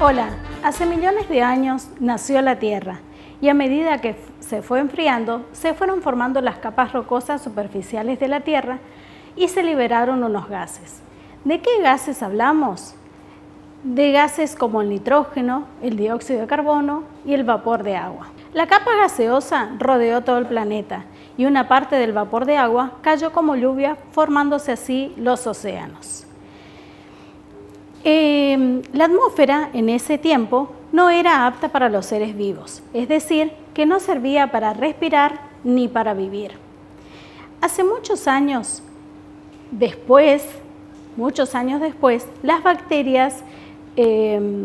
Hola, hace millones de años nació la Tierra y a medida que se fue enfriando, se fueron formando las capas rocosas superficiales de la Tierra y se liberaron unos gases. ¿De qué gases hablamos? De gases como el nitrógeno, el dióxido de carbono y el vapor de agua. La capa gaseosa rodeó todo el planeta y una parte del vapor de agua cayó como lluvia, formándose así los océanos. La atmósfera en ese tiempo no era apta para los seres vivos, es decir, que no servía para respirar ni para vivir. Hace muchos años después, las bacterias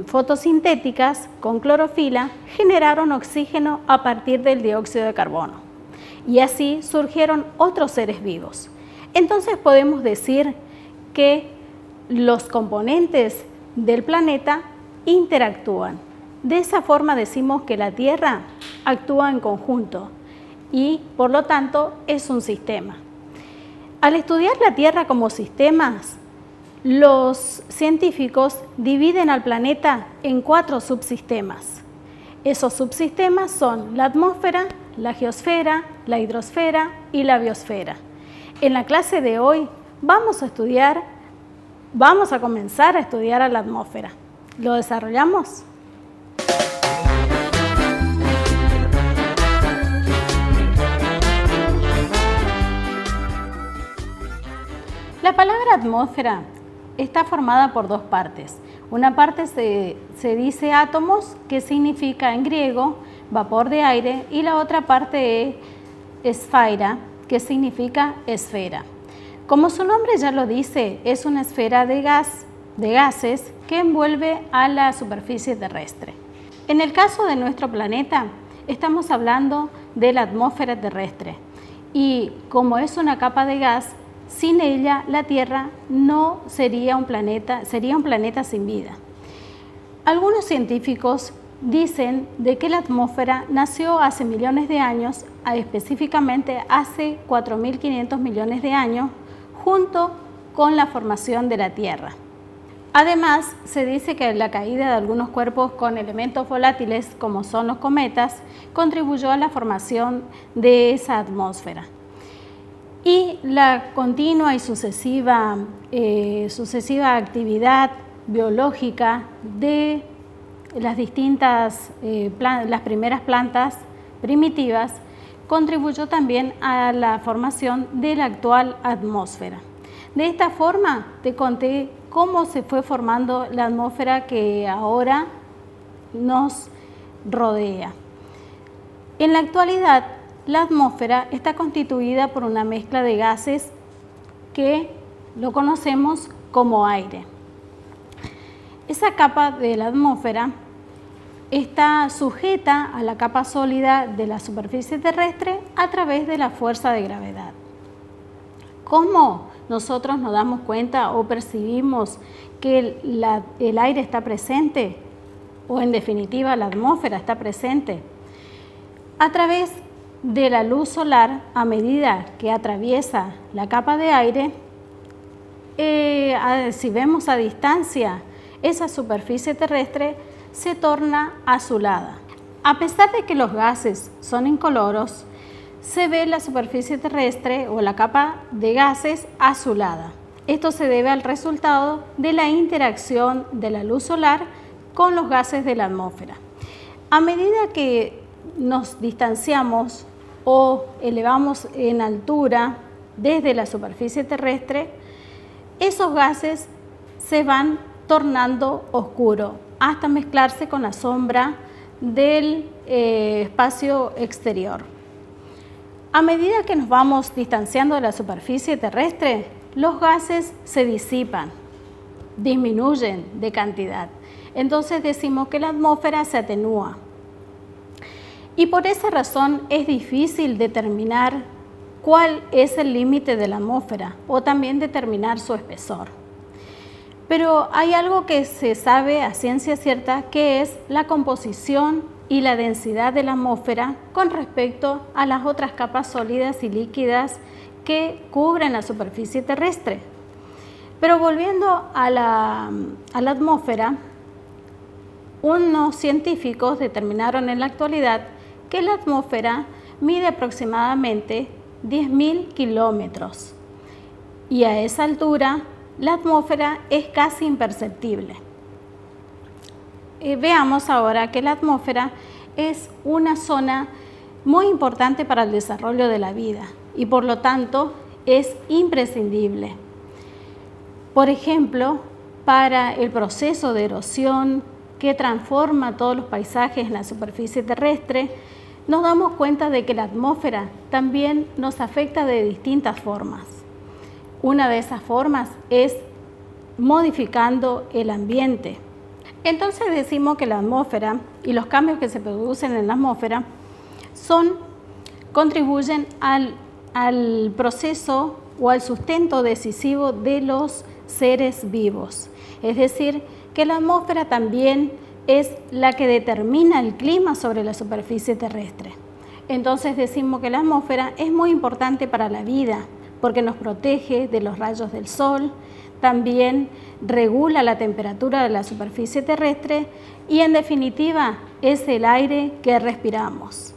fotosintéticas con clorofila generaron oxígeno a partir del dióxido de carbono y así surgieron otros seres vivos. Entonces podemos decir que los componentes del planeta interactúan. De esa forma decimos que la Tierra actúa en conjunto y por lo tanto es un sistema. Al estudiar la Tierra como sistemas, los científicos dividen al planeta en 4 subsistemas. Esos subsistemas son la atmósfera, la geosfera, la hidrosfera y la biosfera. En la clase de hoy vamos a comenzar a estudiar a la atmósfera. ¿Lo desarrollamos? La palabra atmósfera está formada por 2 partes. Una parte se dice átomos, que significa en griego vapor de aire, y la otra parte es esfera, que significa esfera. Como su nombre ya lo dice, es una esfera de gases que envuelve a la superficie terrestre. En el caso de nuestro planeta, estamos hablando de la atmósfera terrestre y como es una capa de gas, sin ella la Tierra no sería un planeta, sería un planeta sin vida. Algunos científicos dicen de que la atmósfera nació hace millones de años, específicamente hace 4.500 millones de años, junto con la formación de la Tierra. Además, se dice que la caída de algunos cuerpos con elementos volátiles, como son los cometas, contribuyó a la formación de esa atmósfera. Y la continua y sucesiva actividad biológica de las distintas, las primeras plantas primitivas, contribuyó también a la formación de la actual atmósfera. De esta forma te conté cómo se fue formando la atmósfera que ahora nos rodea. En la actualidad, la atmósfera está constituida por una mezcla de gases que lo conocemos como aire. Esa capa de la atmósfera está sujeta a la capa sólida de la superficie terrestre a través de la fuerza de gravedad. ¿Cómo nosotros nos damos cuenta o percibimos que el aire está presente? O en definitiva la atmósfera está presente. A través de la luz solar, a medida que atraviesa la capa de aire, si vemos a distancia, esa superficie terrestre se torna azulada. A pesar de que los gases son incoloros, se ve la superficie terrestre o la capa de gases azulada. Esto se debe al resultado de la interacción de la luz solar con los gases de la atmósfera. A medida que nos distanciamos o elevamos en altura desde la superficie terrestre, esos gases se van tornando oscuros hasta mezclarse con la sombra del espacio exterior. A medida que nos vamos distanciando de la superficie terrestre, los gases se disipan, disminuyen de cantidad. Entonces decimos que la atmósfera se atenúa. Y por esa razón es difícil determinar cuál es el límite de la atmósfera o también determinar su espesor. Pero hay algo que se sabe a ciencia cierta, que es la composición y la densidad de la atmósfera con respecto a las otras capas sólidas y líquidas que cubren la superficie terrestre. Pero volviendo a la atmósfera, unos científicos determinaron en la actualidad que la atmósfera mide aproximadamente 10.000 kilómetros y a esa altura la atmósfera es casi imperceptible. Veamos ahora que la atmósfera es una zona muy importante para el desarrollo de la vida y por lo tanto es imprescindible. Por ejemplo, para el proceso de erosión que transforma todos los paisajes en la superficie terrestre, nos damos cuenta de que la atmósfera también nos afecta de distintas formas. Una de esas formas es modificando el ambiente. Entonces decimos que la atmósfera y los cambios que se producen en la atmósfera contribuyen al proceso o al sustento decisivo de los seres vivos. Es decir, que la atmósfera también es la que determina el clima sobre la superficie terrestre. Entonces decimos que la atmósfera es muy importante para la vida porque nos protege de los rayos del sol, también regula la temperatura de la superficie terrestre y en definitiva es el aire que respiramos.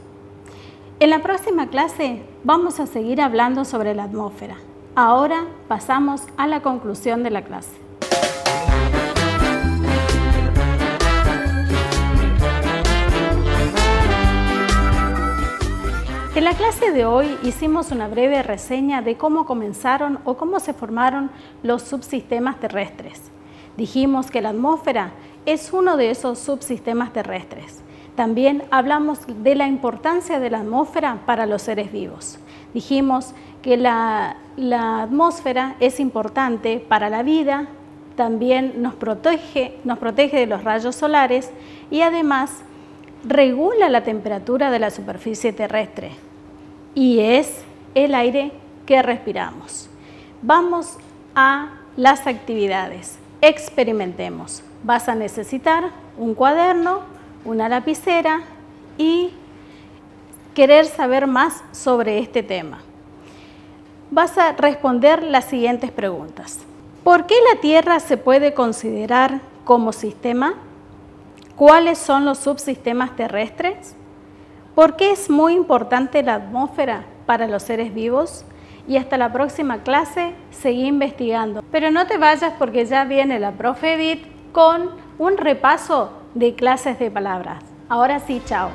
En la próxima clase vamos a seguir hablando sobre la atmósfera. Ahora pasamos a la conclusión de la clase. En la clase de hoy hicimos una breve reseña de cómo comenzaron o cómo se formaron los subsistemas terrestres. Dijimos que la atmósfera es uno de esos subsistemas terrestres. También hablamos de la importancia de la atmósfera para los seres vivos. Dijimos que la atmósfera es importante para la vida, también nos protege de los rayos solares y además regula la temperatura de la superficie terrestre y es el aire que respiramos. Vamos a las actividades. Experimentemos. Vas a necesitar un cuaderno, una lapicera y querer saber más sobre este tema. Vas a responder las siguientes preguntas. ¿Por qué la Tierra se puede considerar como sistema? ¿Cuáles son los subsistemas terrestres? ¿Por qué es muy importante la atmósfera para los seres vivos? Y hasta la próxima clase, seguí investigando. Pero no te vayas porque ya viene la profe Edith con un repaso de clases de palabras. Ahora sí, chao.